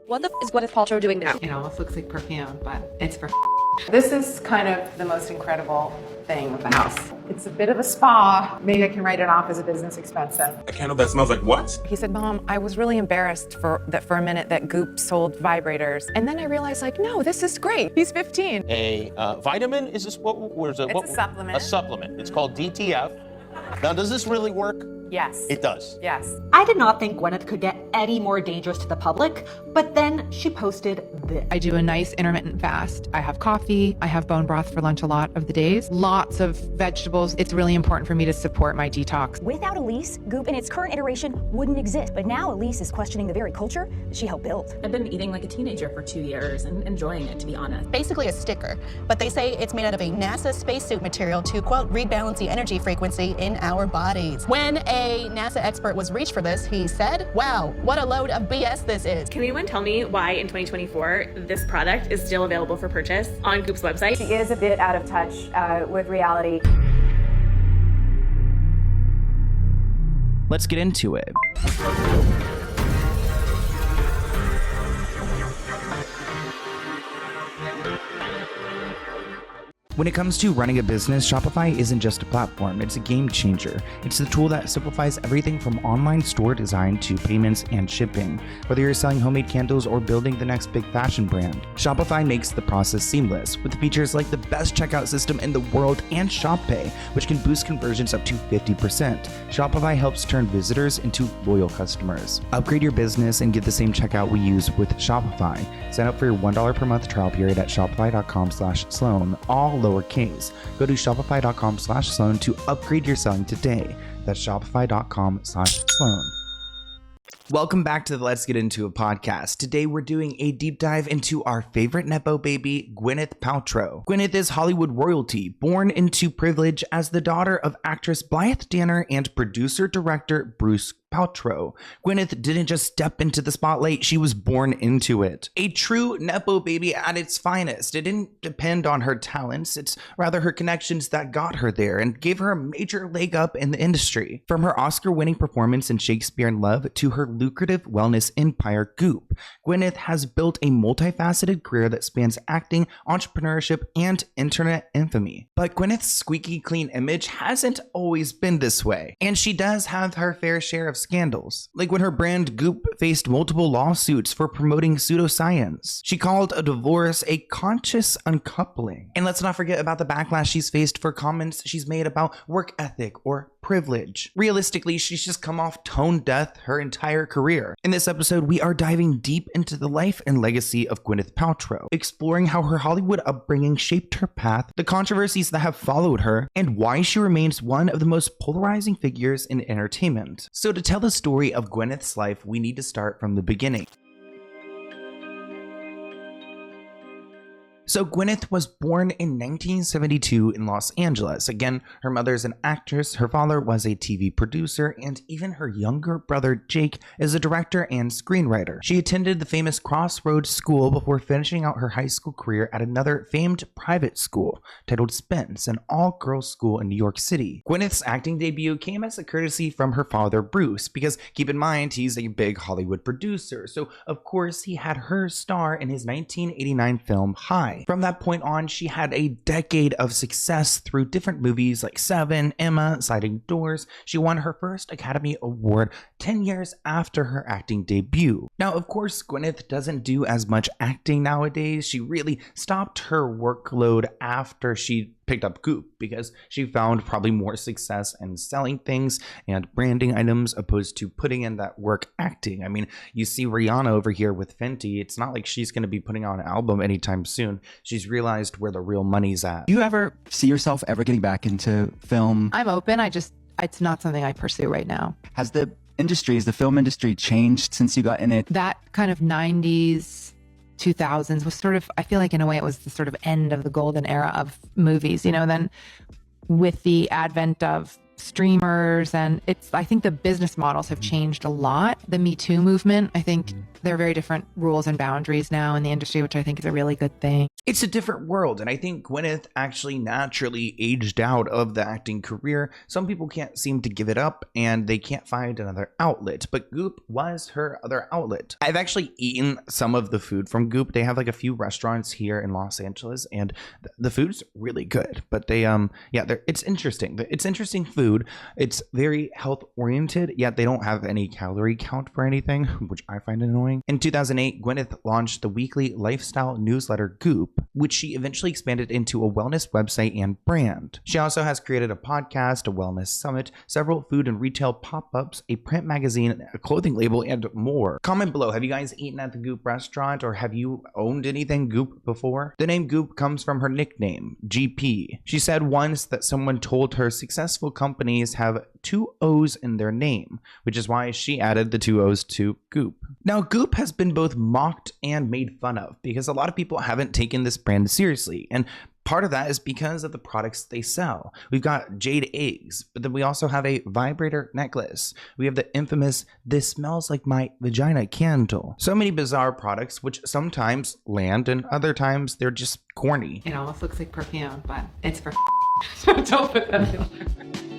What the is Gwyneth Paltrow doing now? It almost looks like perfume, but it's for This is kind of the most incredible thing with the house. It's a bit of a spa. Maybe I can write it off as a business expense then. A candle that smells like what? He said, Mom, I was really embarrassed for a minute that Goop sold vibrators. And then I realized, no, this is great. He's 15. A vitamin, is this what is it? It's a supplement. A supplement. It's called DTF. Now, does this really work? Yes. It does. Yes. I did not think Gwyneth could get any more dangerous to the public, but then she posted this. I do a nice intermittent fast. I have coffee. I have bone broth for lunch a lot of the days. Lots of vegetables. It's really important for me to support my detox. Without Elise, Goop in its current iteration wouldn't exist. But now Elise is questioning the very culture that she helped build. I've been eating like a teenager for 2 years and enjoying it, to be honest. Basically a sticker, but they say it's made out of a NASA spacesuit material to, quote, rebalance the energy frequency in our bodies. When a NASA expert was reached for this, he said, wow, what a load of BS this is. Can anyone tell me why in 2024 this product is still available for purchase on Goop's website? She is a bit out of touch with reality. Let's get into it. When it comes to running a business, Shopify isn't just a platform, it's a game changer. It's the tool that simplifies everything from online store design to payments and shipping. Whether you're selling homemade candles or building the next big fashion brand, Shopify makes the process seamless with features like the best checkout system in the world and Shop Pay, which can boost conversions up to 50%. Shopify helps turn visitors into loyal customers. Upgrade your business and get the same checkout we use with Shopify. Sign up for your $1 per month trial period at shopify.com/Sloan, all lowercase. Go to shopify.com/Sloan to upgrade your selling today. That's shopify.com/Sloan. Welcome back to the Let's Get Into It podcast. Today we're doing a deep dive into our favorite Nepo baby, Gwyneth Paltrow. Gwyneth is Hollywood royalty, born into privilege as the daughter of actress Blythe Danner and producer-director Bruce Paltrow. Gwyneth didn't just step into the spotlight, she was born into it. A true Nepo baby at its finest. It didn't depend on her talents, it's rather her connections that got her there and gave her a major leg up in the industry. From her Oscar-winning performance in Shakespeare in Love to her lucrative wellness empire Goop, Gwyneth has built a multifaceted career that spans acting, entrepreneurship, and internet infamy. But Gwyneth's squeaky clean image hasn't always been this way, and she does have her fair share of scandals, like when her brand Goop faced multiple lawsuits for promoting pseudo-science. She called a divorce a conscious uncoupling. And let's not forget about the backlash she's faced for comments she's made about work ethic or privilege. Realistically, she's just come off tone deaf her entire career. In this episode, we are diving deep into the life and legacy of Gwyneth Paltrow, exploring how her Hollywood upbringing shaped her path, the controversies that have followed her, and why she remains one of the most polarizing figures in entertainment. So to tell the story of Gwyneth's life, we need to start from the beginning. So Gwyneth was born in 1972 in Los Angeles. Again, her mother's an actress, her father was a TV producer, and even her younger brother Jake is a director and screenwriter. She attended the famous Crossroads School before finishing out her high school career at another famed private school titled Spence, an all-girls school in New York City. Gwyneth's acting debut came as a courtesy from her father Bruce, because keep in mind, he's a big Hollywood producer, so of course he had her star in his 1989 film High. From that point on, she had a decade of success through different movies like Seven, Emma, Sliding Doors. She won her first Academy Award 10 years after her acting debut. Now, of course, Gwyneth doesn't do as much acting nowadays. She really stopped her workload after she picked up Goop because she found probably more success in selling things and branding items opposed to putting in that work acting. I mean, you see Rihanna over here with Fenty. It's not like she's going to be putting out an album anytime soon. She's realized where the real money's at. Do you ever see yourself ever getting back into film? I'm open. It's not something I pursue right now. Has the film industry changed since you got in it? That kind of 90s, 2000s was sort of, I feel like in a way it was the sort of end of the golden era of movies, then with the advent of streamers and I think the business models have changed a lot. The Me Too movement, I think there are very different rules and boundaries now in the industry, which I think is a really good thing. It's a different world, and I think Gwyneth actually naturally aged out of the acting career. Some people can't seem to give it up, and they can't find another outlet, but Goop was her other outlet. I've actually eaten some of the food from Goop. They have like a few restaurants here in Los Angeles, and the food's really good, but it's interesting. It's interesting food. It's very health-oriented, yet they don't have any calorie count for anything, which I find annoying. In 2008, Gwyneth launched the weekly lifestyle newsletter Goop, which she eventually expanded into a wellness website and brand. She also has created a podcast, a wellness summit, several food and retail pop-ups, a print magazine, a clothing label, and more. Comment below, have you guys eaten at the Goop restaurant, or have you owned anything Goop before? The name Goop comes from her nickname, GP. She said once that someone told her successful companies have 2 O's in their name, which is why she added the 2 O's to Goop. Now, Goop has been both mocked and made fun of because a lot of people haven't taken this brand seriously, and part of that is because of the products they sell. We've got jade eggs, but then we also have a vibrator necklace. We have the infamous "This smells like my vagina" candle. So many bizarre products, which sometimes land and other times they're just corny. It almost looks like perfume, but it's for don't put that in there.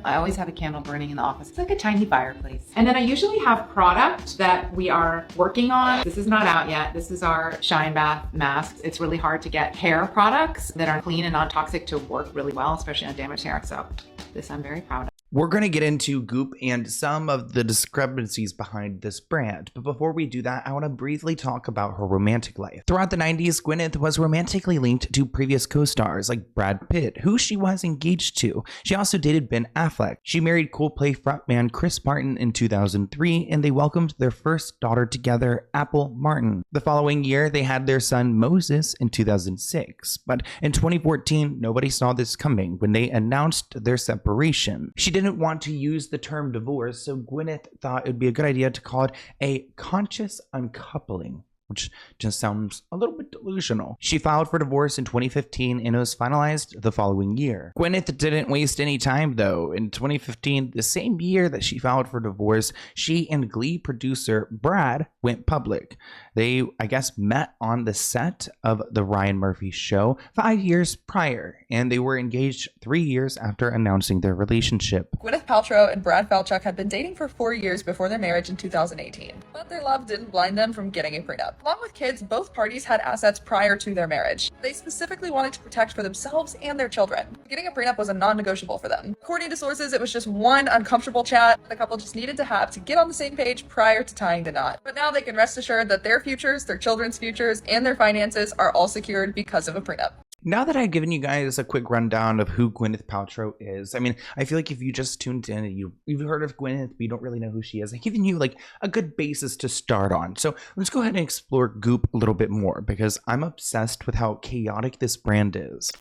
I always have a candle burning in the office. It's like a tiny fireplace. And then I usually have product that we are working on. This is not out yet. This is our Shine Bath masks. It's really hard to get hair products that are clean and non-toxic to work really well, especially on damaged hair. So this I'm very proud of. We're going to get into Goop and some of the discrepancies behind this brand, but before we do that, I want to briefly talk about her romantic life. Throughout the 90s, Gwyneth was romantically linked to previous co-stars like Brad Pitt, who she was engaged to. She also dated Ben Affleck. She married Coldplay frontman Chris Martin in 2003, and they welcomed their first daughter together, Apple Martin. The following year, they had their son Moses in 2006, but in 2014, nobody saw this coming when they announced their separation. She didn't want to use the term divorce, so Gwyneth thought it would be a good idea to call it a conscious uncoupling, which just sounds a little bit delusional. She filed for divorce in 2015 and it was finalized the following year. Gwyneth didn't waste any time though. In 2015, the same year that she filed for divorce, she and Glee producer Brad went public. They, I guess, met on the set of the Ryan Murphy show 5 years prior, and they were engaged 3 years after announcing their relationship. Gwyneth Paltrow and Brad Falchuk had been dating for 4 years before their marriage in 2018, but their love didn't blind them from getting a prenup. Along with kids, both parties had assets prior to their marriage. They specifically wanted to protect for themselves and their children. Getting a prenup was a non-negotiable for them. According to sources, it was just one uncomfortable chat the couple just needed to have to get on the same page prior to tying the knot. But now they can rest assured that their futures, their children's futures, and their finances are all secured because of a prenup. Now that I've given you guys a quick rundown of who Gwyneth Paltrow is, I mean, I feel like if you just tuned in and you've heard of Gwyneth, but you don't really know who she is, I've given you like a good basis to start on. So let's go ahead and explore Goop a little bit more because I'm obsessed with how chaotic this brand is.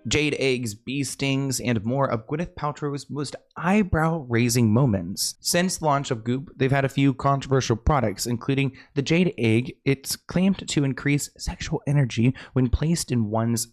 Jade eggs, bee stings, and more of Gwyneth Paltrow's most eyebrow-raising moments. Since the launch of Goop, they've had a few controversial products, including the jade egg. It's claimed to increase sexual energy when placed in one's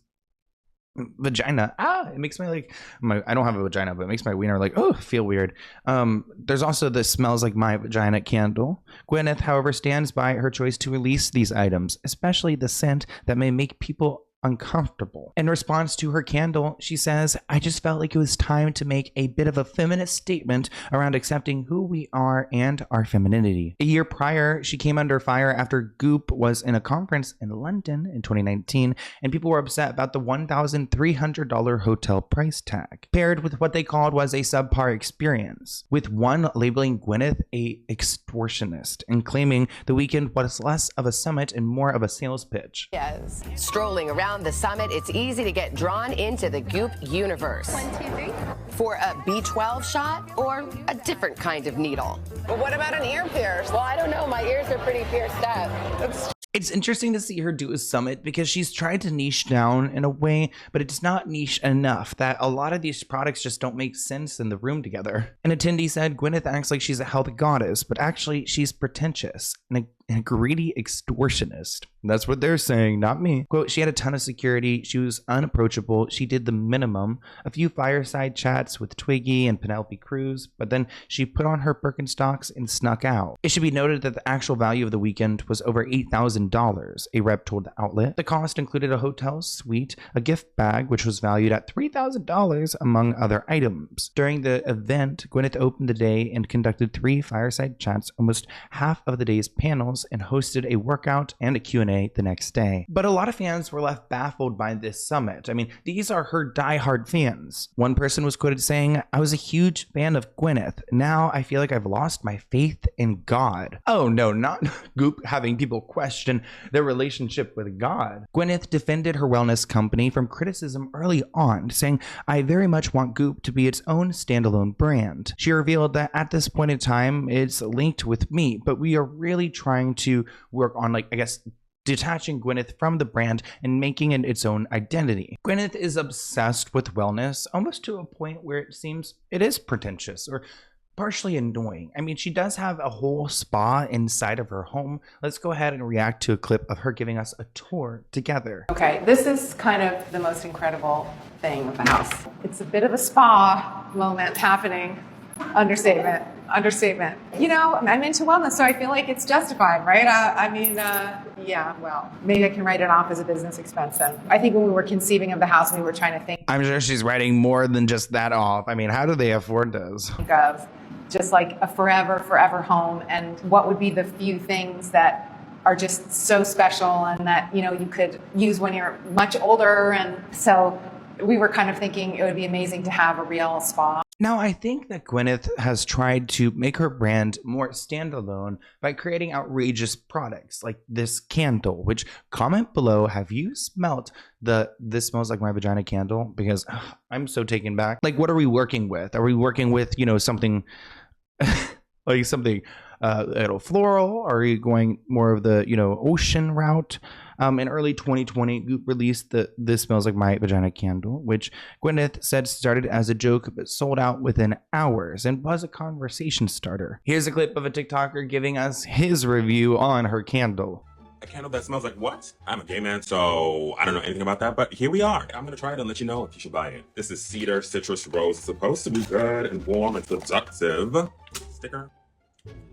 vagina. It makes my I don't have a vagina, but it makes my wiener feel weird. There's also the "Smells Like My Vagina" candle. Gwyneth, however, stands by her choice to release these items, especially the scent that may make people uncomfortable. In response to her candle, she says, "I just felt like it was time to make a bit of a feminist statement around accepting who we are and our femininity." A year prior, she came under fire after Goop was in a conference in London in 2019, and people were upset about the $1,300 hotel price tag, paired with what they called was a subpar experience, with one labeling Gwyneth a extortionist and claiming the weekend was less of a summit and more of a sales pitch. Yes. Strolling around the summit, it's easy to get drawn into the Goop universe. 1, 2, 3. For a B12 shot or a different kind of needle. But what about an ear pierce? Well, I don't know. My ears are pretty pierced up. It's interesting to see her do a summit because she's tried to niche down in a way, but it's not niche enough that a lot of these products just don't make sense in the room together. An attendee said Gwyneth acts like she's a health goddess, but actually she's pretentious. and a greedy extortionist. That's what they're saying, not me. Quote, she had a ton of security. She was unapproachable. She did the minimum. A few fireside chats with Twiggy and Penelope Cruz, but then she put on her Birkenstocks and snuck out. It should be noted that the actual value of the weekend was over $8,000, a rep told the outlet. The cost included a hotel suite, a gift bag, which was valued at $3,000, among other items. During the event, Gwyneth opened the day and conducted 3 fireside chats, almost half of the day's panels, and hosted a workout and a Q&A the next day. But a lot of fans were left baffled by this summit. I mean, these are her diehard fans. One person was quoted saying, "I was a huge fan of Gwyneth. Now I feel like I've lost my faith in God." Oh no, not Goop having people question their relationship with God. Gwyneth defended her wellness company from criticism early on, saying, "I very much want Goop to be its own standalone brand." She revealed that at this point in time, it's linked with me, but we are really trying to work on, detaching Gwyneth from the brand and making it its own identity. Gwyneth is obsessed with wellness, almost to a point where it seems it is pretentious or partially annoying. I mean, she does have a whole spa inside of her home. Let's go ahead and react to a clip of her giving us a tour together. Okay, this is kind of the most incredible thing of the house. It's a bit of a spa moment happening. Understatement. You know, I'm into wellness, so I feel like it's justified, right? Maybe I can write it off as a business expense then. I think when we were conceiving of the house, we were trying to think I'm sure she's writing more than just that off. I mean, how do they afford this? of just like a forever home, and what would be the few things that are just so special and that, you know, you could use when you're much older. And so we were kind of thinking it would be amazing to have a real spa. Now, I think that Gwyneth has tried to make her brand more standalone by creating outrageous products like this candle, which, comment below, have you smelt the "This Smells Like My Vagina" candle? Because I'm so taken back. Like, what are we working with? Are we working with, you know, something like something floral? Are you going more of the, you know, ocean route? In early 2020, Goop released the "This Smells Like My Vagina" candle, which Gwyneth said started as a joke but sold out within hours and was a conversation starter. Here's a clip of a TikToker giving us his review on her candle. A candle that smells like what? I'm a gay man, so I don't know anything about that, but here we are. I'm gonna try it and let you know if you should buy it. This is cedar, citrus, rose. It's supposed to be good and warm and seductive. Sticker.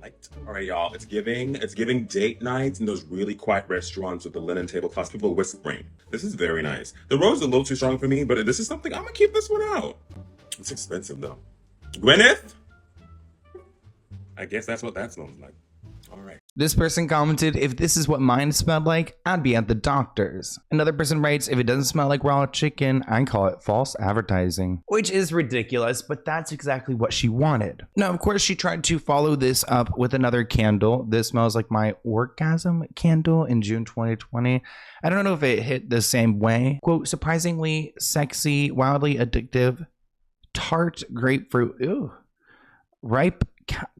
Light. All right, y'all. It's giving date nights in those really quiet restaurants with the linen tablecloths, people whispering. This is very nice. The rose is a little too strong for me, but this is something I'm gonna keep this one out. It's expensive though. Gwyneth? I guess that's what that smells like. All right. This person commented, "If this is what mine smelled like, I'd be at the doctor's." Another person writes, "If it doesn't smell like raw chicken, I call it false advertising." Which is ridiculous, but that's exactly what she wanted. Now, of course, she tried to follow this up with another candle. "This Smells Like My Orgasm" candle in June 2020. I don't know if it hit the same way. Quote, "Surprisingly sexy, wildly addictive, tart grapefruit, ripe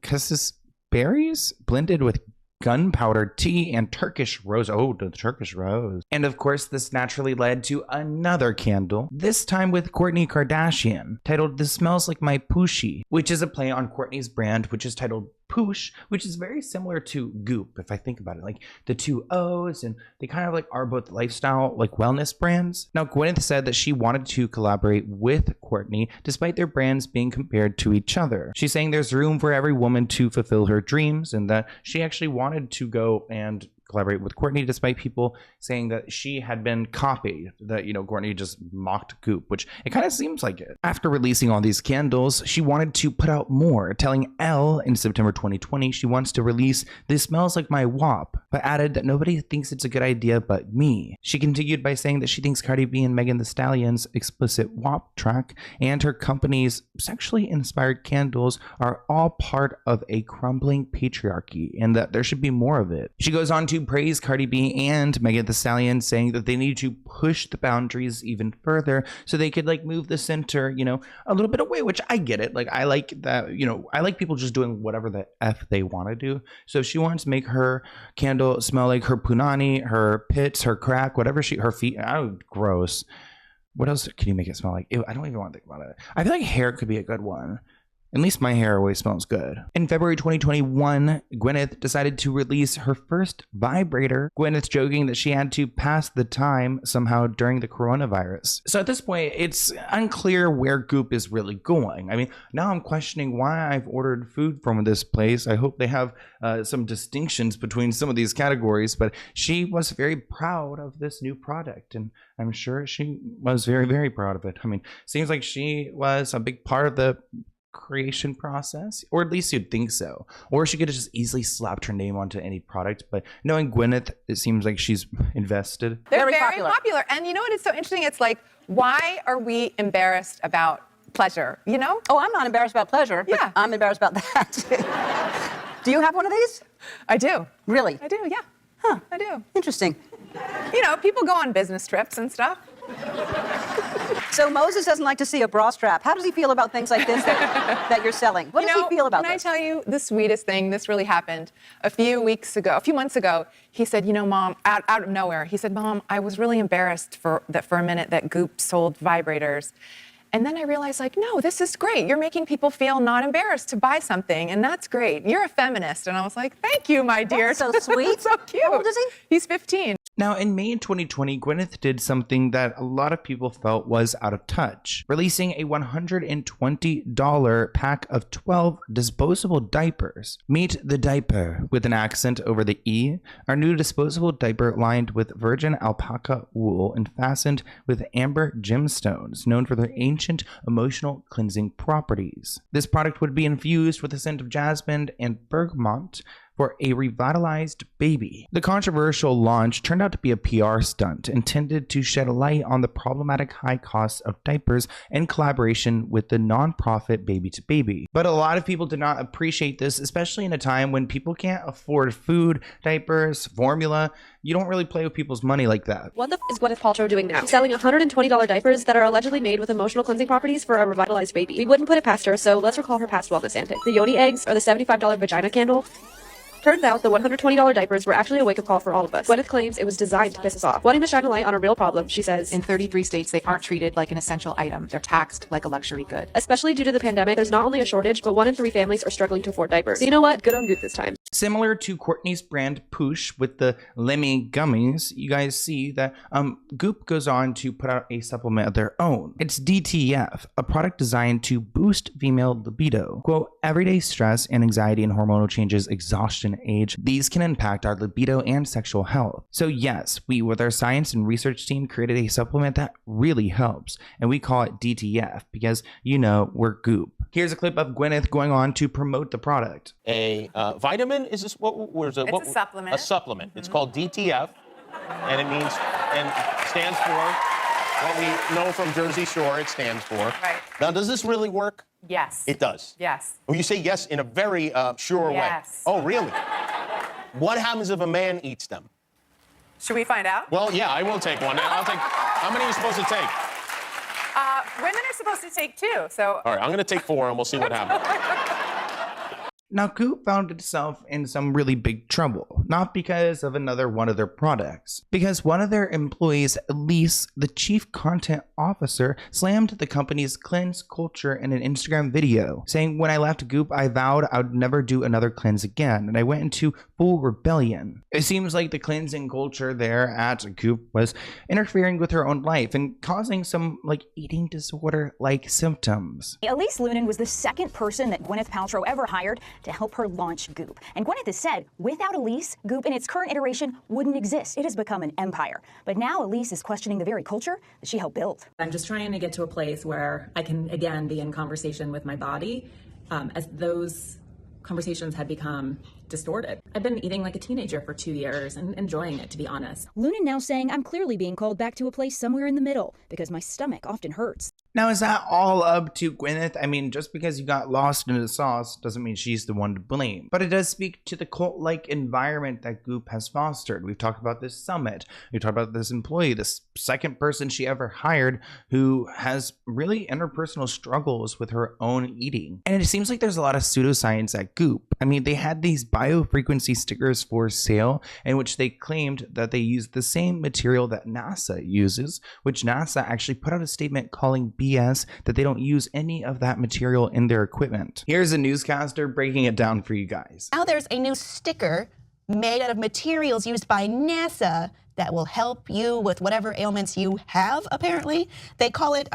cassis berries blended with gunpowder tea and Turkish rose." Oh, the Turkish rose. And of course, this naturally led to another candle, this time with Kourtney Kardashian, titled "This Smells Like My Poochie," which is a play on Kourtney's brand, which is titled Poosh, which is very similar to Goop, if I think about it, like the 2 O's, and they kind of like are both lifestyle, like wellness brands. Now, Gwyneth said that she wanted to collaborate with Kourtney despite their brands being compared to each other. She's saying there's room for every woman to fulfill her dreams, and that she actually wanted to go and collaborate with Kourtney despite people saying that she had been copied, that, you know, Kourtney just mocked Goop, which it kind of seems like it. After releasing all these candles, she wanted to put out more, telling Elle in September 2020 she wants to release "This Smells Like My WAP," but added that nobody thinks it's a good idea but me. She continued by saying that she thinks Cardi B and Megan Thee Stallion's explicit WAP track and her company's sexually inspired candles are all part of a crumbling patriarchy and that there should be more of it. She goes on to praise Cardi B and Megan Thee Stallion, saying that they need to push the boundaries even further so they could like move the center, you know, a little bit away, which I get it. Like, I like that, you know, I like people just doing whatever the F they want to do. So if she wants to make her candle smell like her punani, her pits, her crack, whatever her feet, gross. What else can you make it smell like? Ew, I don't even want to think about it. I feel like hair could be a good one. At least my hair always smells good. In February 2021, Gwyneth decided to release her first vibrator. Gwyneth joking that she had to pass the time somehow during the coronavirus. So at this point, it's unclear where Goop is really going. I mean, now I'm questioning why I've ordered food from this place. I hope they have some distinctions between some of these categories, but she was very proud of this new product, and I'm sure she was very, very proud of it. I mean, seems like she was a big part of the creation process, or at least you'd think so. Or she could have just easily slapped her name onto any product, but knowing Gwyneth, it seems like she's invested. They're very popular. And you know what is so interesting? It's like, why are we embarrassed about pleasure, you know? Oh, I'm not embarrassed about pleasure, but yeah. I'm embarrassed about that. Do you have one of these? I do. Really? I do, yeah. Huh. I do. Interesting. You know, people go on business trips and stuff. So Moses doesn't like to see a bra strap. How does he feel about things like this that you're selling? What does he feel about this? Can I tell you the sweetest thing? This really happened a few months ago. He said, you know, Mom, out of nowhere, he said, Mom, I was really embarrassed for a minute that Goop sold vibrators. And then I realized, like, no, this is great. You're making people feel not embarrassed to buy something, and that's great. You're a feminist. And I was like, thank you, my dear. That's so sweet. So cute. How old is he? He's 15. Now, in May 2020, Gwyneth did something that a lot of people felt was out of touch, releasing a $120 pack of 12 disposable diapers. Meet the diaper with an accent over the E, our new disposable diaper lined with virgin alpaca wool and fastened with amber gemstones, known for their ancient emotional cleansing properties. This product would be infused with the scent of jasmine and bergamot for a revitalized baby. The controversial launch turned out to be a PR stunt intended to shed a light on the problematic high costs of diapers in collaboration with the nonprofit Baby to Baby. But a lot of people did not appreciate this, especially in a time when people can't afford food, diapers, formula. You don't really play with people's money like that. What the is Gwyneth Paltrow doing now? She's selling $120 diapers that are allegedly made with emotional cleansing properties for a revitalized baby. We wouldn't put it past her, so let's recall her past wellness antics. The yoni eggs or the $75 vagina candle. Turns out the $120 diapers were actually a wake-up call for all of us. Gwyneth claims it was designed to piss us off. Wanting to shine a light on a real problem, she says, in 33 states, they aren't treated like an essential item. They're taxed like a luxury good. Especially due to the pandemic, there's not only a shortage, but 1 in 3 families are struggling to afford diapers. So you know what? Good on Goop this time. Similar to Courtney's brand Poosh with the Lemmy gummies, you guys see that Goop goes on to put out a supplement of their own. It's DTF, a product designed to boost female libido. Quote, everyday stress and anxiety and hormonal changes, exhaustion, age, these can impact our libido and sexual health. So yes, we with our science and research team created a supplement that really helps, and we call it DTF because, you know, we're Goop. Here's a clip of Gwyneth going on to promote the product. A vitamin, is this what is it? It's a supplement. A supplement. It's called DTF, and it means, and stands for what we know from Jersey Shore it stands for. Right. Now, does this really work? Yes. It does? Yes. Well, you say yes in a very sure Yes. way. Oh, really? What happens if a man eats them? Should we find out? Well, yeah, I will take one. I'll take, how many are you supposed to take? Women are supposed to take 2, so. All right, I'm going to take 4 and we'll see what happens. Now, Goop found itself in some really big trouble, not because of another one of their products, because one of their employees, Elise, the chief content officer, slammed the company's cleanse culture in an Instagram video, saying, when I left Goop, I vowed I would never do another cleanse again, and I went into full rebellion. It seems like the cleansing culture there at Goop was interfering with her own life and causing some, like, eating disorder-like symptoms. Elise Lunan was the second person that Gwyneth Paltrow ever hired to help her launch Goop. And Gwyneth has said, without Elise, Goop in its current iteration wouldn't exist. It has become an empire. But now Elise is questioning the very culture that she helped build. I'm just trying to get to a place where I can, again, be in conversation with my body, as those conversations had become distorted. I've been eating like a teenager for 2 years and enjoying it, to be honest. Lunan now saying, I'm clearly being called back to a place somewhere in the middle because my stomach often hurts. Now, is that all up to Gwyneth? I mean, just because you got lost in the sauce doesn't mean she's the one to blame. But it does speak to the cult-like environment that Goop has fostered. We've talked about this summit. We've talked about this employee, this second person she ever hired who has really interpersonal struggles with her own eating. And it seems like there's a lot of pseudoscience at Goop. I mean, they had these biofrequency stickers for sale in which they claimed that they used the same material that NASA uses, which NASA actually put out a statement calling BS that they don't use any of that material in their equipment. Here's a newscaster breaking it down for you guys. Now there's a new sticker made out of materials used by NASA that will help you with whatever ailments you have, apparently. They call it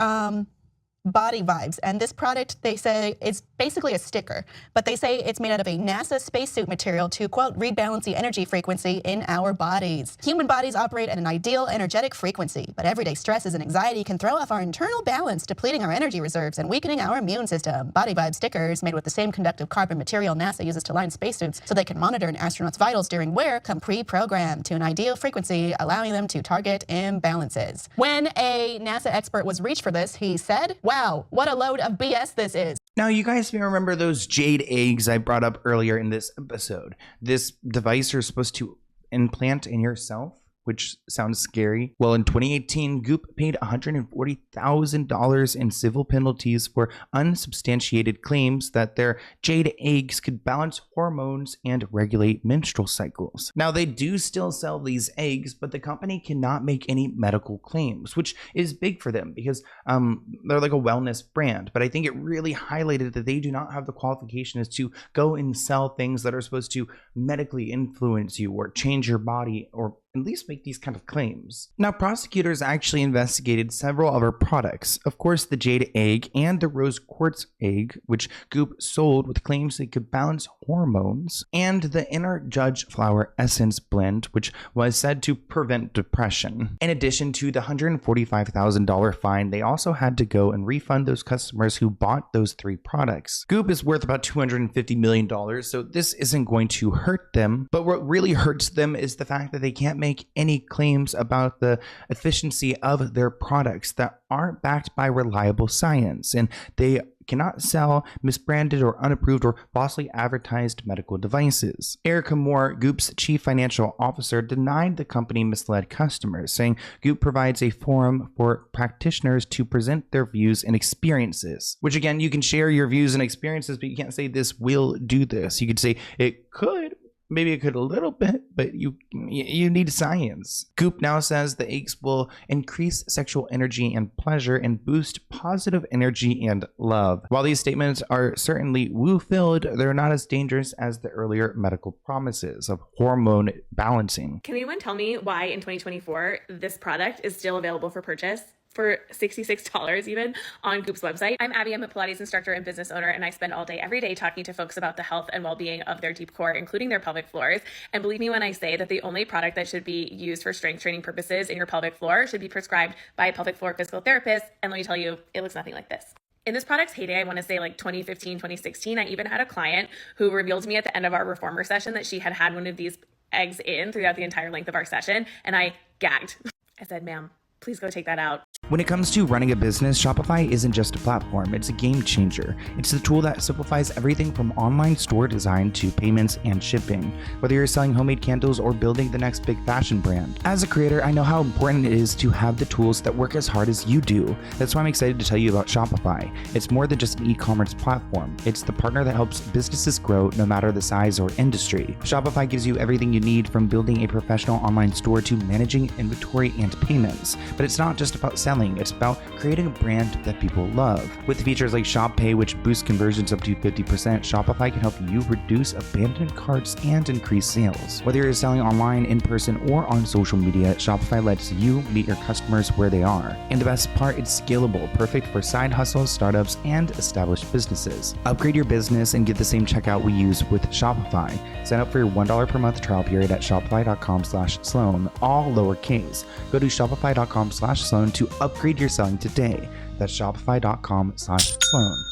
body vibes. And this product, they say, it's basically a sticker, but they say it's made out of a NASA spacesuit material to, quote, rebalance the energy frequency in our bodies. Human bodies operate at an ideal energetic frequency, but everyday stresses and anxiety can throw off our internal balance, depleting our energy reserves and weakening our immune system. Body vibe stickers, made with the same conductive carbon material NASA uses to line spacesuits so they can monitor an astronaut's vitals during wear, come pre-programmed to an ideal frequency, allowing them to target imbalances. When a NASA expert was reached for this, he said, wow, what a load of BS this is. Now, you guys may remember those jade eggs I brought up earlier in this episode. This device you're supposed to implant in yourself, which sounds scary. Well, in 2018, Goop paid $140,000 in civil penalties for unsubstantiated claims that their jade eggs could balance hormones and regulate menstrual cycles. Now, they do still sell these eggs, but the company cannot make any medical claims, which is big for them because they're like a wellness brand. But I think it really highlighted that they do not have the qualifications to go and sell things that are supposed to medically influence you or change your body or at least make these kind of claims. Now, prosecutors actually investigated several of her products. Of course, the jade egg and the rose quartz egg, which Goop sold with claims they could balance hormones, and the inner judge flower essence blend, which was said to prevent depression. In addition to the $145,000 fine, they also had to go and refund those customers who bought those three products. Goop is worth about $250 million, so this isn't going to hurt them, but what really hurts them is the fact that they can't make any claims about the efficiency of their products that aren't backed by reliable science, and they cannot sell misbranded or unapproved or falsely advertised medical devices. Erica Moore, Goop's chief financial officer, denied the company misled customers, saying Goop provides a forum for practitioners to present their views and experiences, which again, you can share your views and experiences, but you can't say this will do this. You could say it could. Maybe it could a little bit, but you need science. Goop now says the eggs will increase sexual energy and pleasure and boost positive energy and love. While these statements are certainly woo-filled, they're not as dangerous as the earlier medical promises of hormone balancing. Can anyone tell me why in 2024 this product is still available for purchase for $66 even on Goop's website? I'm Abby. I'm a Pilates instructor and business owner, and I spend all day, every day talking to folks about the health and well-being of their deep core, including their pelvic floors. And believe me when I say that the only product that should be used for strength training purposes in your pelvic floor should be prescribed by a pelvic floor physical therapist. And let me tell you, it looks nothing like this. In this product's heyday, I want to say like 2015, 2016, I even had a client who revealed to me at the end of our reformer session that she had had one of these eggs in throughout the entire length of our session, and I gagged. I said, ma'am, please go take that out. When it comes to running a business, Shopify isn't just a platform, it's a game changer. It's the tool that simplifies everything from online store design to payments and shipping, whether you're selling homemade candles or building the next big fashion brand. As a creator, I know how important it is to have the tools that work as hard as you do. That's why I'm excited to tell you about Shopify. It's more than just an e-commerce platform. It's the partner that helps businesses grow no matter the size or industry. Shopify gives you everything you need from building a professional online store to managing inventory and payments. But it's not just about selling. It's about creating a brand that people love. With features like Shop Pay, which boosts conversions up to 50%, Shopify can help you reduce abandoned carts and increase sales. Whether you're selling online, in person, or on social media, Shopify lets you meet your customers where they are. And the best part, it's scalable, perfect for side hustles, startups, and established businesses. Upgrade your business and get the same checkout we use with Shopify. Sign up for your $1 per month trial period at shopify.com/Sloan, all lowercase. Go to shopify.com/Sloan to upgrade your selling today. That's shopify.com/Sloan.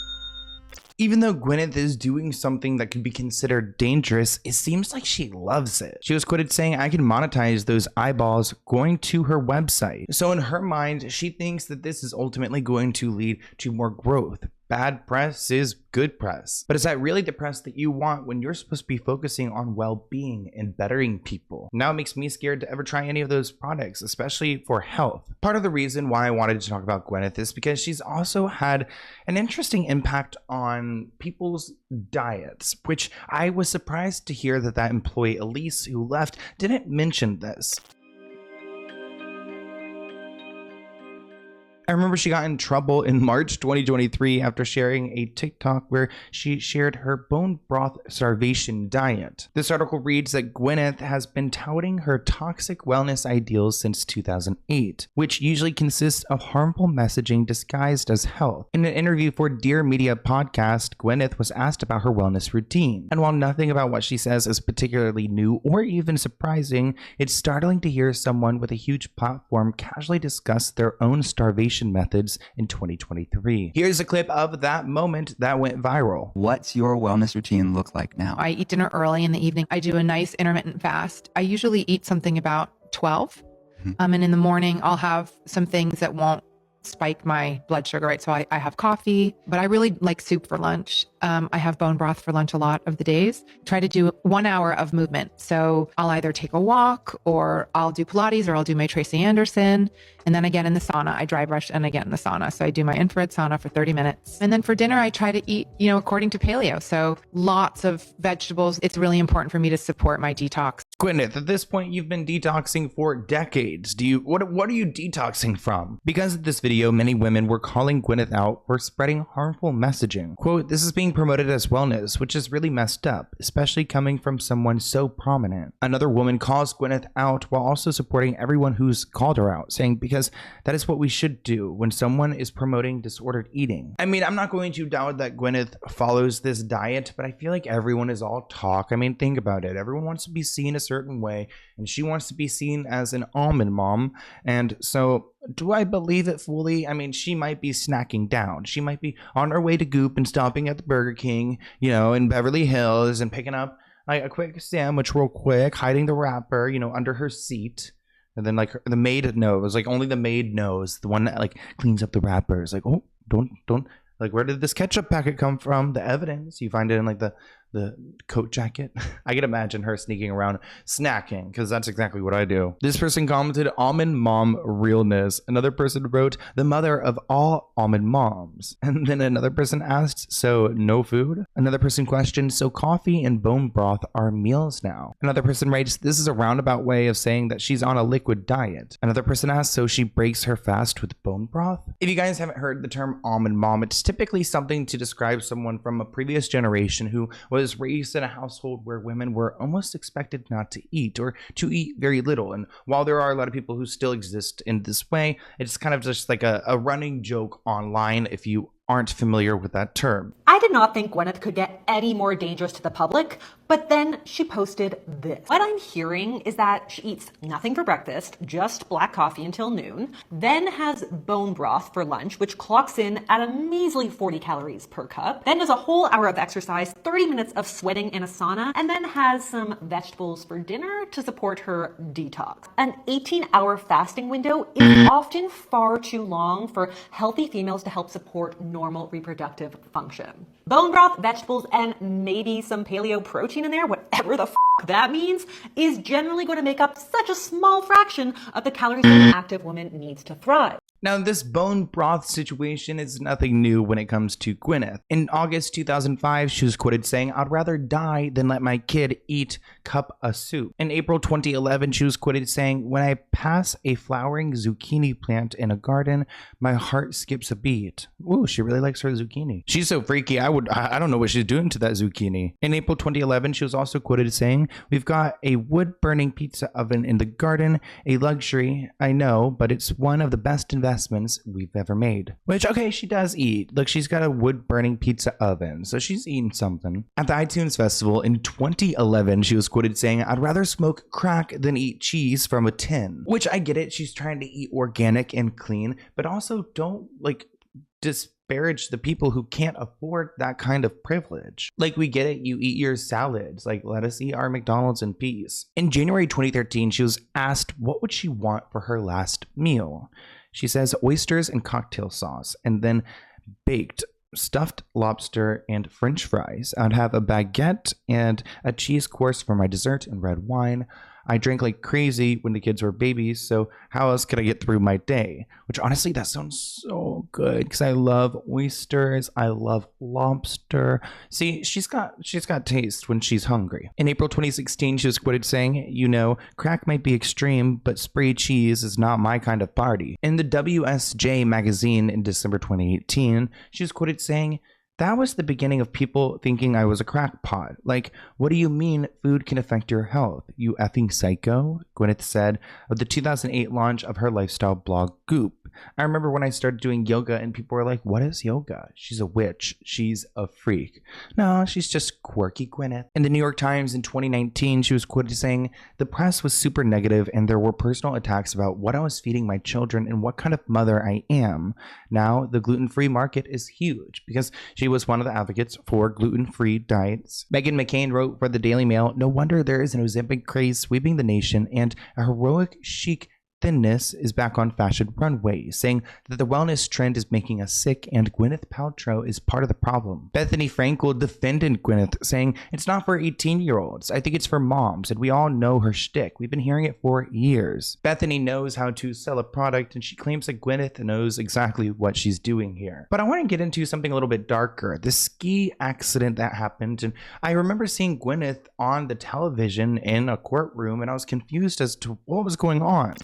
Even though Gwyneth is doing something that could be considered dangerous, it seems like she loves it. She was quoted saying, I can monetize those eyeballs going to her website. So in her mind, she thinks that this is ultimately going to lead to more growth. Bad press is good press. But is that really the press that you want when you're supposed to be focusing on well-being and bettering people? Now it makes me scared to ever try any of those products, especially for health. Part of the reason why I wanted to talk about Gwyneth is because she's also had an interesting impact on people's diets, which I was surprised to hear that employee, Elise, who left, didn't mention this. I remember she got in trouble in March 2023 after sharing a TikTok where she shared her bone broth starvation diet. This article reads that Gwyneth has been touting her toxic wellness ideals since 2008, which usually consists of harmful messaging disguised as health. In an interview for Dear Media podcast, Gwyneth was asked about her wellness routine. And while nothing about what she says is particularly new or even surprising, it's startling to hear someone with a huge platform casually discuss their own starvation methods in 2023. Here's a clip of that moment that went viral. What's your wellness routine look like now? I eat dinner early in the evening. I do a nice intermittent fast. I usually eat something about 12. And in the morning, I'll have some things that won't spike my blood sugar, right? So I have coffee, but I really like soup for lunch. I have bone broth for lunch a lot of the days. Try to do 1 hour of movement. So I'll either take a walk or I'll do Pilates or I'll do my Tracy Anderson. And then I get in the sauna. I dry brush and I get in the sauna. So I do my infrared sauna for 30 minutes. And then for dinner, I try to eat, according to paleo. So lots of vegetables. It's really important for me to support my detox. Gwyneth, at this point, you've been detoxing for decades. What are you detoxing from? Because of this video, many women were calling Gwyneth out for spreading harmful messaging. Quote, this is being promoted as wellness, which is really messed up, especially coming from someone so prominent. Another woman calls Gwyneth out while also supporting everyone who's called her out, saying because that is what we should do when someone is promoting disordered eating. I mean, I'm not going to doubt that Gwyneth follows this diet, but I feel like everyone is all talk. I mean, think about it. Everyone wants to be seen a certain way, and she wants to be seen as an almond mom. And so do I believe it fully? I mean, she might be snacking down. She might be on her way to Goop and stopping at the Burger King, in Beverly Hills and picking up like a quick sandwich real quick, hiding the wrapper, under her seat. And then like the maid knows, like only the maid knows, the one that like cleans up the wrappers. Like, oh, don't, like, where did this ketchup packet come from? The evidence, you find it in like the coat jacket. I can imagine her sneaking around snacking, because that's exactly what I do. This person commented, almond mom realness. Another person wrote, the mother of all almond moms. And then another person asked, so no food? Another person questioned, so coffee and bone broth are meals now? Another person writes, this is a roundabout way of saying that she's on a liquid diet. Another person asked, so she breaks her fast with bone broth? If you guys haven't heard the term almond mom, it's typically something to describe someone from a previous generation who was raised in a household where women were almost expected not to eat or to eat very little. And while there are a lot of people who still exist in this way, it's kind of just like a running joke online if you aren't familiar with that term. I did not think Gwyneth could get any more dangerous to the public, but then she posted this. What I'm hearing is that she eats nothing for breakfast, just black coffee until noon, then has bone broth for lunch, which clocks in at a measly 40 calories per cup, then does a whole hour of exercise, 30 minutes of sweating in a sauna, and then has some vegetables for dinner to support her detox. An 18-hour fasting window is often far too long for healthy females to help support normal reproductive function. Bone broth, vegetables, and maybe some paleo protein in there, whatever the that means, is generally going to make up such a small fraction of the calories that an active woman needs to thrive. Now, this bone broth situation is nothing new when it comes to Gwyneth. In August 2005, she was quoted saying, I'd rather die than let my kid eat cup of soup. In April 2011, she was quoted saying, when I pass a flowering zucchini plant in a garden, my heart skips a beat. Ooh, she really likes her zucchini. She's so freaky, I don't know what she's doing to that zucchini. In April 2011, she was also quoted saying, we've got a wood-burning pizza oven in the garden, a luxury, I know, but it's one of the best investments we've ever made. Which, okay, she does eat. Look, she's got a wood-burning pizza oven, so she's eating something. At the iTunes Festival in 2011, she was quoted saying, I'd rather smoke crack than eat cheese from a tin. Which, I get it, she's trying to eat organic and clean, but also don't, disparage the people who can't afford that kind of privilege. Like, we get it, you eat your salads, like let us eat our McDonald's in peace. In January 2013, she was asked what would she want for her last meal. She says oysters and cocktail sauce, and then baked stuffed lobster and French fries. I'd have a baguette and a cheese course for my dessert and red wine. I drank like crazy when the kids were babies, so how else could I get through my day? Which honestly, that sounds so good because I love oysters. I love lobster. See, she's got taste when she's hungry. In April 2016, she was quoted saying, "You know, crack might be extreme, but spray cheese is not my kind of party." In the WSJ magazine in December 2018, she was quoted saying, "That was the beginning of people thinking I was a crackpot. Like, what do you mean food can affect your health? You effing psycho?" Gwyneth said of the 2008 launch of her lifestyle blog, Goop. "I remember when I started doing yoga and people were like, 'What is yoga? She's a witch. She's a freak.' No, she's just quirky Gwyneth." In the New York Times in 2019, she was quoted saying, "The press was super negative and there were personal attacks about what I was feeding my children and what kind of mother I am. Now, the gluten-free market is huge," because she was one of the advocates for gluten-free diets. Meghan McCain wrote for the Daily Mail, "No wonder there is an Ozempic craze sweeping the nation and a heroic chic thinness is back on fashion runways, saying that the wellness trend is making us sick and Gwyneth Paltrow is part of the problem." Bethany Frankel defended Gwyneth, saying, "It's not for 18-year-olds. I think it's for moms, and we all know her shtick. We've been hearing it for years." Bethany knows how to sell a product, and she claims that Gwyneth knows exactly what she's doing here. But I want to get into something a little bit darker, the ski accident that happened. And I remember seeing Gwyneth on the television in a courtroom, and I was confused as to what was going on.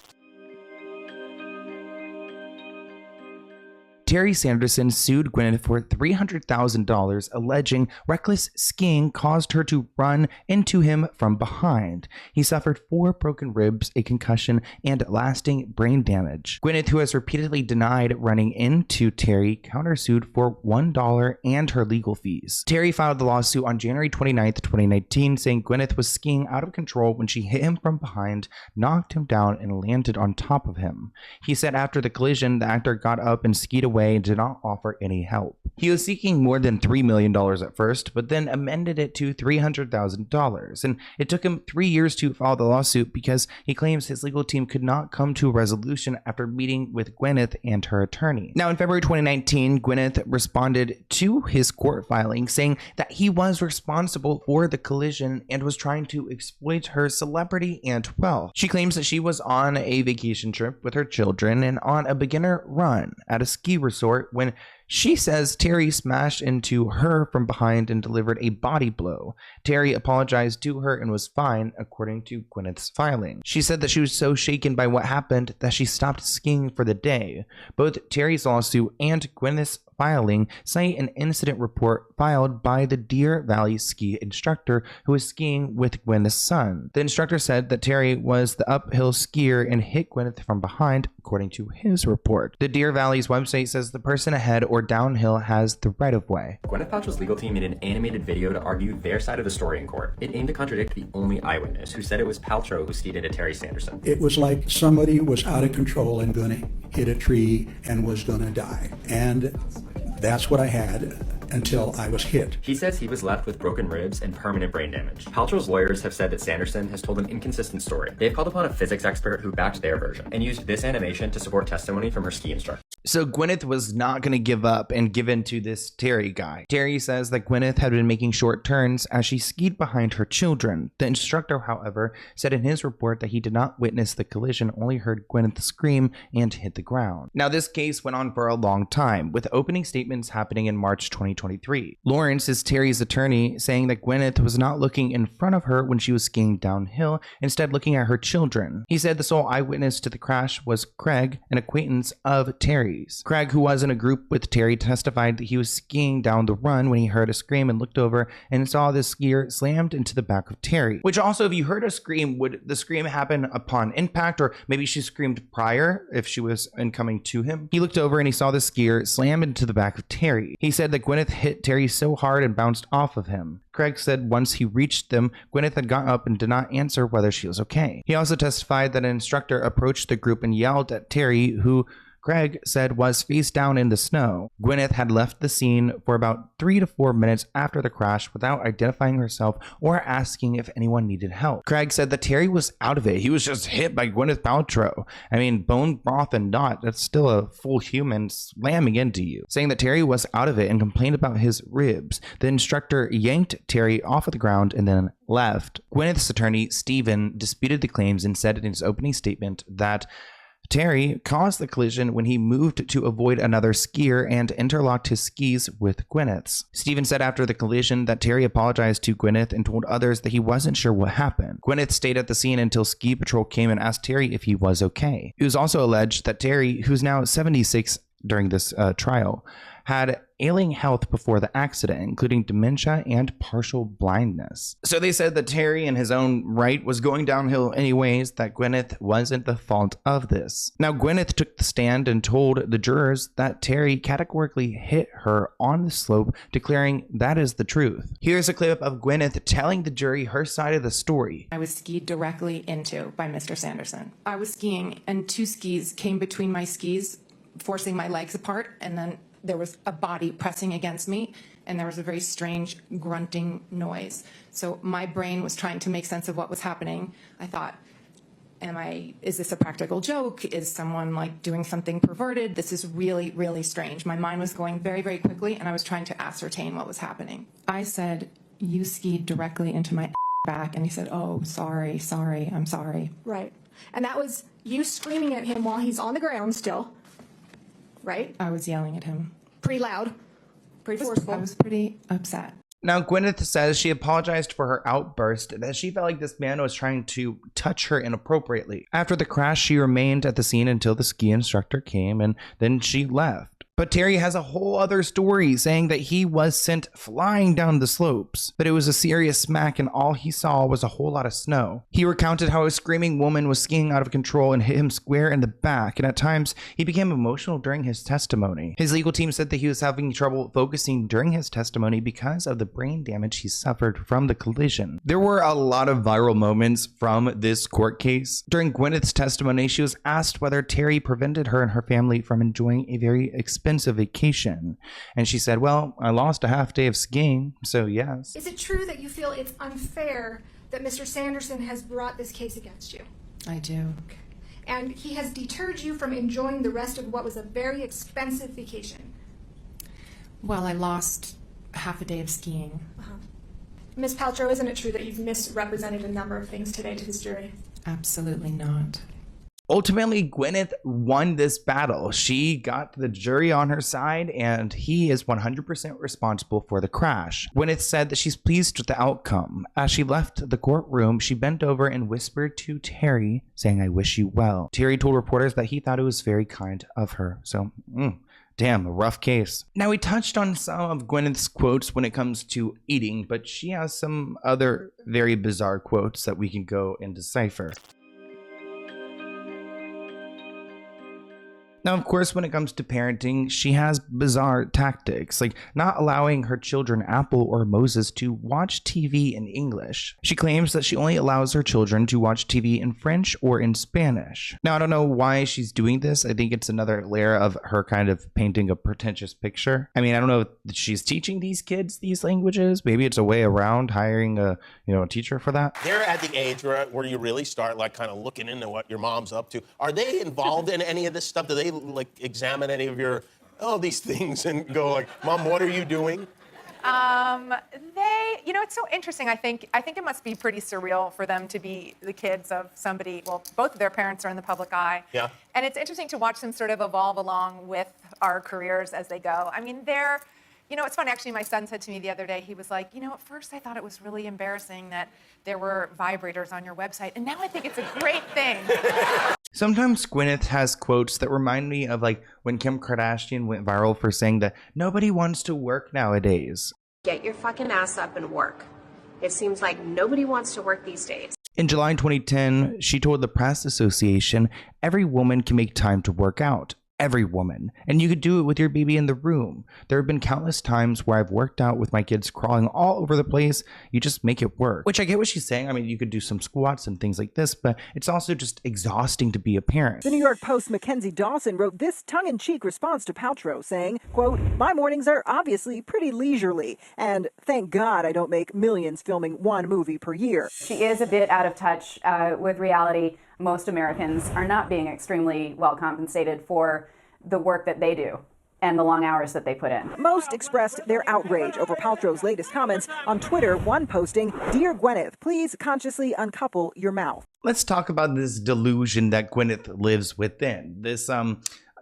Terry Sanderson sued Gwyneth for $300,000, alleging reckless skiing caused her to run into him from behind. He suffered 4 broken ribs, a concussion, and lasting brain damage. Gwyneth, who has repeatedly denied running into Terry, countersued for $1 and her legal fees. Terry filed the lawsuit on January 29th, 2019, saying Gwyneth was skiing out of control when she hit him from behind, knocked him down, and landed on top of him. He said after the collision, the actor got up and skied away and did not offer any help. He was seeking more than $3 million at first, but then amended it to $300,000. And it took him 3 years to file the lawsuit because he claims his legal team could not come to a resolution after meeting with Gwyneth and her attorney. Now, in February 2019, Gwyneth responded to his court filing, saying that he was responsible for the collision and was trying to exploit her celebrity and wealth. She claims that she was on a vacation trip with her children and on a beginner run at a ski resort when she says Terry smashed into her from behind and delivered a body blow. Terry apologized to her and was fine, according to Gwyneth's filing. She said that she was so shaken by what happened that she stopped skiing for the day. Both Terry's lawsuit and Gwyneth's filing cite an incident report filed by the Deer Valley ski instructor who was skiing with Gwyneth's son. The instructor said that Terry was the uphill skier and hit Gwyneth from behind, according to his report. The Deer Valley's website says the person ahead or downhill has the right-of-way. Gwyneth Paltrow's legal team made an animated video to argue their side of the story in court. It aimed to contradict the only eyewitness, who said it was Paltrow who skied into Terry Sanderson. It was like somebody was out of control and gonna hit a tree and was gonna die. And that's what I had until I was hit. He says he was left with broken ribs and permanent brain damage. Paltrow's lawyers have said that Sanderson has told an inconsistent story. They've called upon a physics expert who backed their version and used this animation to support testimony from her ski instructor. So Gwyneth was not going to give up and give in to this Terry guy. Terry says that Gwyneth had been making short turns as she skied behind her children. The instructor, however, said in his report that he did not witness the collision, only heard Gwyneth scream and hit the ground. Now, this case went on for a long time, with opening statements happening in March 2023. Lawrence is Terry's attorney, saying that Gwyneth was not looking in front of her when she was skiing downhill, instead looking at her children. He said the sole eyewitness to the crash was Craig, an acquaintance of Terry's. Craig, who was in a group with Terry, testified that he was skiing down the run when he heard a scream and looked over and saw the skier slammed into the back of Terry. Which also, if you heard a scream, would the scream happen upon impact, or maybe she screamed prior if she was incoming to him? He looked over and he saw the skier slam into the back of Terry. He said that Gwyneth hit Terry so hard and bounced off of him. Craig said once he reached them, Gwyneth had gotten up and did not answer whether she was okay. He also testified that an instructor approached the group and yelled at Terry, who Craig said was face down in the snow. Gwyneth had left the scene for about 3 to 4 minutes after the crash without identifying herself or asking if anyone needed help. Craig said that Terry was out of it. He was just hit by Gwyneth Paltrow. I mean, bone, broth, and not, that's still a full human slamming into you. Saying that Terry was out of it and complained about his ribs. The instructor yanked Terry off of the ground and then left. Gwyneth's attorney, Stephen, disputed the claims and said in his opening statement that Terry caused the collision when he moved to avoid another skier and interlocked his skis with Gwyneth's. Stephen said after the collision that Terry apologized to Gwyneth and told others that he wasn't sure what happened. Gwyneth stayed at the scene until ski patrol came and asked Terry if he was okay. It was also alleged that Terry, who's now 76 during this trial, had ailing health before the accident, including dementia and partial blindness. So they said that Terry in his own right was going downhill anyways, that Gwyneth wasn't the fault of this. Now, Gwyneth took the stand and told the jurors that Terry categorically hit her on the slope, declaring that is the truth. Here's a clip of Gwyneth telling the jury her side of the story. I was skied directly into by Mr. Sanderson. I was skiing and 2 skis came between my skis, forcing my legs apart, and then there was a body pressing against me, and there was a very strange grunting noise. So my brain was trying to make sense of what was happening. I thought, is this a practical joke? Is someone like doing something perverted? This is really, really strange. My mind was going very, very quickly, and I was trying to ascertain what was happening. I said, you skied directly into my back, and he said, oh, sorry, I'm sorry. Right. And that was you screaming at him while he's on the ground still, right? I was yelling at him. Pretty loud, pretty forceful. I was pretty upset. Now, Gwyneth says she apologized for her outburst, that she felt like this man was trying to touch her inappropriately. After the crash, she remained at the scene until the ski instructor came, and then she left. But Terry has a whole other story saying that he was sent flying down the slopes, but it was a serious smack and all he saw was a whole lot of snow. He recounted how a screaming woman was skiing out of control and hit him square in the back, and at times he became emotional during his testimony. His legal team said that he was having trouble focusing during his testimony because of the brain damage he suffered from the collision. There were a lot of viral moments from this court case. During Gwyneth's testimony, she was asked whether Terry prevented her and her family from enjoying a very expensive vacation. And she said, well, I lost a half day of skiing, so yes. Is it true that you feel it's unfair that Mr. Sanderson has brought this case against you? I do. And he has deterred you from enjoying the rest of what was a very expensive vacation? Well, I lost half a day of skiing. Ms. Paltrow, isn't it true that you've misrepresented a number of things today to this jury? Absolutely not. Ultimately, Gwyneth won this battle. She got the jury on her side, and he is 100% responsible for the crash. Gwyneth said that she's pleased with the outcome. As she left the courtroom, she bent over and whispered to Terry, saying, I wish you well. Terry told reporters that he thought it was very kind of her. So, damn, a rough case. Now, we touched on some of Gwyneth's quotes when it comes to eating, but she has some other very bizarre quotes that we can go and decipher. Now, of course, when it comes to parenting, she has bizarre tactics, like not allowing her children, Apple or Moses, to watch TV in English. She claims that she only allows her children to watch TV in French or in Spanish. Now, I don't know why she's doing this. I think it's another layer of her kind of painting a pretentious picture. I mean, I don't know if she's teaching these kids these languages. Maybe it's a way around hiring a teacher for that. They're at the age where you really start like kind of looking into what your mom's up to. Are they involved in any of this stuff? Do they like examine any of these things and go like, Mom, what are you doing? It's so interesting. I think it must be pretty surreal for them to be the kids of somebody. Well, both of their parents are in the public eye. Yeah. And it's interesting to watch them sort of evolve along with our careers as they go. I mean, it's funny, actually, my son said to me the other day, he was like, at first I thought it was really embarrassing that there were vibrators on your website, and now I think it's a great thing. Sometimes Gwyneth has quotes that remind me of like when Kim Kardashian went viral for saying that nobody wants to work nowadays. Get your fucking ass up and work. It seems like nobody wants to work these days. In July 2010, she told the Press Association, every woman can make time to work out. every woman, and you could do it with your baby in the room. There have been countless times where I've worked out with my kids crawling all over the place. You just make it work. Which I get what she's saying. I mean, you could do some squats and things like this, but it's also just exhausting to be a parent. The New York Post Mackenzie Dawson wrote this tongue-in-cheek response to Paltrow, saying, quote, "My mornings are obviously pretty leisurely, and thank God I don't make millions filming one movie per year." She is a bit out of touch with reality. Most Americans are not being extremely well compensated for the work that they do and the long hours that they put in. Most expressed their outrage over Paltrow's latest comments on Twitter, one posting, "Dear Gwyneth, please consciously uncouple your mouth." Let's talk about this delusion that Gwyneth lives within. This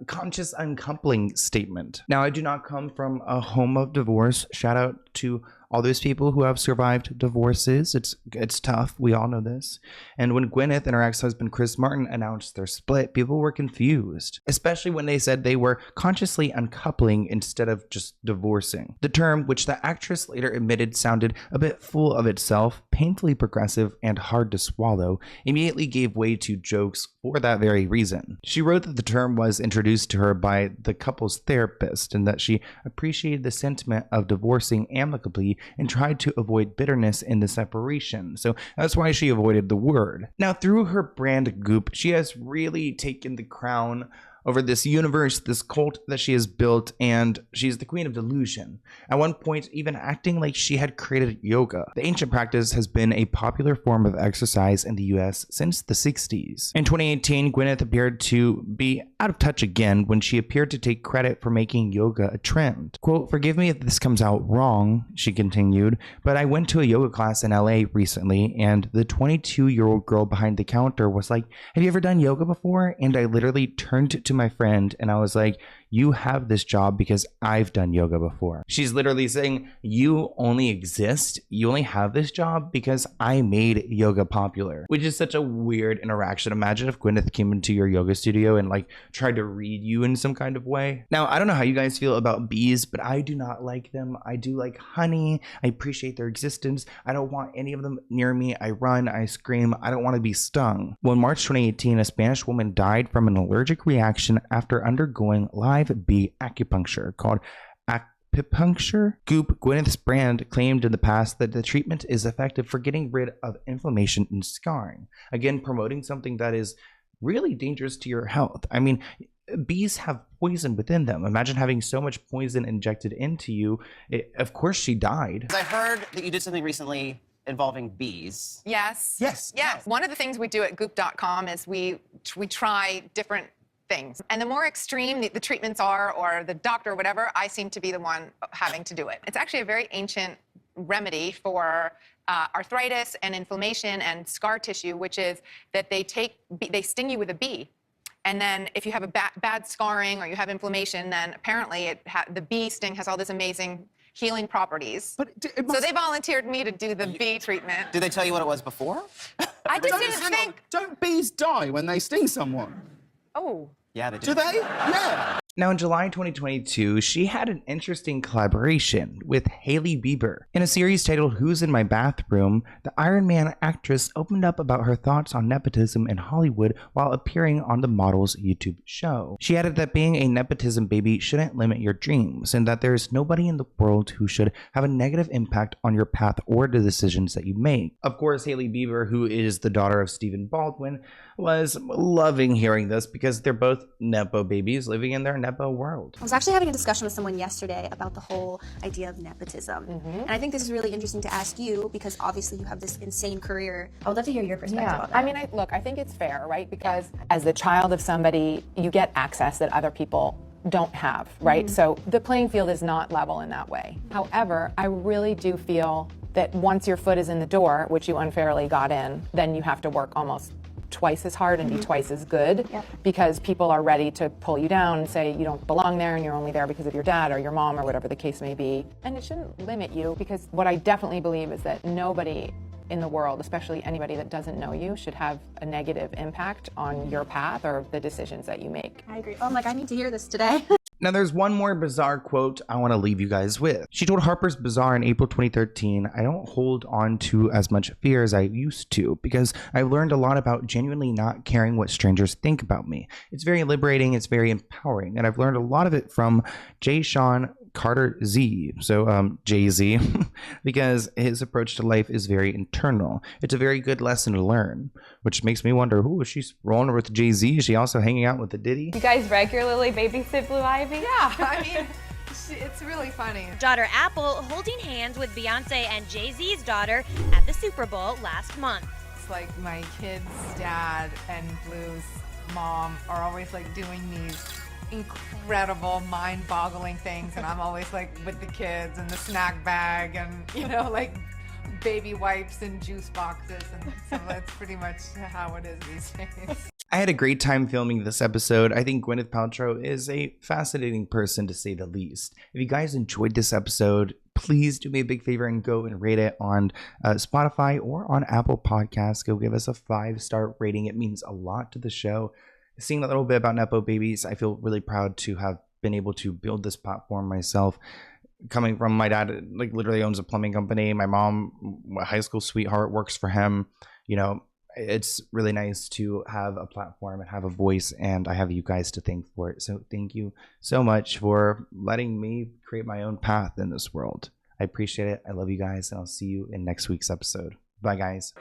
conscious uncoupling statement. Now, I do not come from a home of divorce. Shout out to all those people who have survived divorces. It's tough. We all know this. And when Gwyneth and her ex-husband Chris Martin announced their split, people were confused, especially when they said they were consciously uncoupling instead of just divorcing. The term, which the actress later admitted sounded a bit full of itself, painfully progressive, and hard to swallow, immediately gave way to jokes for that very reason. She wrote that the term was introduced to her by the couple's therapist and that she appreciated the sentiment of divorcing amicably and tried to avoid bitterness in the separation. So that's why she avoided the word. Now, through her brand Goop, she has really taken the crown over this universe, this cult that she has built, and she's the queen of delusion. At one point, even acting like she had created yoga. The ancient practice has been a popular form of exercise in the US since the 60s. In 2018, Gwyneth appeared to be out of touch again when she appeared to take credit for making yoga a trend. Quote, "Forgive me if this comes out wrong," she continued, "but I went to a yoga class in LA recently, and the 22-year-old girl behind the counter was like, 'Have you ever done yoga before?' And I literally turned to my friend and I was like, 'You have this job because I've done yoga before.'" She's literally saying, you only exist, you only have this job because I made yoga popular, which is such a weird interaction. Imagine if Gwyneth came into your yoga studio and like tried to read you in some kind of way. Now, I don't know how you guys feel about bees, but I do not like them. I do like honey. I appreciate their existence. I don't want any of them near me. I run, I scream. I don't want to be stung. Well, in March 2018, a Spanish woman died from an allergic reaction after undergoing live bee acupuncture called acupuncture. Goop, Gwyneth's brand, claimed in the past that the treatment is effective for getting rid of inflammation and scarring. Again, promoting something that is really dangerous to your health. I mean, bees have poison within them. Imagine having so much poison injected into you. Of course, she died. I heard that you did something recently involving bees. Yes. Yes. Yes. One of the things we do at goop.com is we try different things. And the more extreme the treatments are, or the doctor or whatever, I seem to be the one having to do it. It's actually a very ancient remedy for arthritis and inflammation and scar tissue, which is that they sting you with a bee. And then if you have a bad scarring or you have inflammation, then apparently the bee sting has all this amazing healing properties. So they volunteered me to do the bee treatment. Did they tell you what it was before? I just didn't think. Don't bees die when they sting someone? Oh. Yeah, they do. Do they? Yeah. Now, in July 2022, she had an interesting collaboration with Hailey Bieber. In a series titled Who's in My Bathroom, the Iron Man actress opened up about her thoughts on nepotism in Hollywood while appearing on the model's YouTube show. She added that being a nepotism baby shouldn't limit your dreams, and that there is nobody in the world who should have a negative impact on your path or the decisions that you make. Of course, Hailey Bieber, who is the daughter of Stephen Baldwin, was loving hearing this because they're both Nepo babies living in their Nepo world. I was actually having a discussion with someone yesterday about the whole idea of nepotism. And I think this is really interesting to ask you because obviously you have this insane career. I would love to hear your perspective on that. I mean, I think it's fair, right? Because as the child of somebody, you get access that other people don't have, right? So the playing field is not level in that way. However, I really do feel that once your foot is in the door, which you unfairly got in, then you have to work almost twice as hard and be twice as good because people are ready to pull you down and say you don't belong there and you're only there because of your dad or your mom or whatever the case may be. And it shouldn't limit you because what I definitely believe is that nobody in the world, especially anybody that doesn't know you, should have a negative impact on your path or the decisions that you make. I agree. Oh, I'm like, I need to hear this today. Now, there's one more bizarre quote I want to leave you guys with. She told Harper's Bazaar in April 2013, "I don't hold on to as much fear as I used to because I've learned a lot about genuinely not caring what strangers think about me. It's very liberating, it's very empowering, and I've learned a lot of it from J. Sean Carter Z, so Jay-Z, because his approach to life is very internal. It's a very good lesson to learn," which makes me wonder, who is she rolling with Jay-Z? Is she also hanging out with the Diddy? You guys regularly babysit Blue Ivy? Yeah, I mean, it's really funny. Daughter Apple holding hands with Beyonce and Jay-Z's daughter at the Super Bowl last month. It's like my kid's dad and Blue's mom are always like doing these incredible, mind-boggling things, and I'm always like with the kids and the snack bag and, you know, like baby wipes and juice boxes, and so that's pretty much how it is these days. I had a great time filming this episode. I think Gwyneth Paltrow is a fascinating person, to say the least. If you guys enjoyed this episode, please do me a big favor and go and rate it on Spotify or on Apple Podcasts. Go give us a 5-star rating. It means a lot to the show. Seeing a little bit about Nepo babies, I feel really proud to have been able to build this platform myself. Coming from my dad, like literally owns a plumbing company. My mom, a high school sweetheart, works for him. You know, it's really nice to have a platform and have a voice, and I have you guys to thank for it. So thank you so much for letting me create my own path in this world. I appreciate it. I love you guys, and I'll see you in next week's episode. Bye, guys.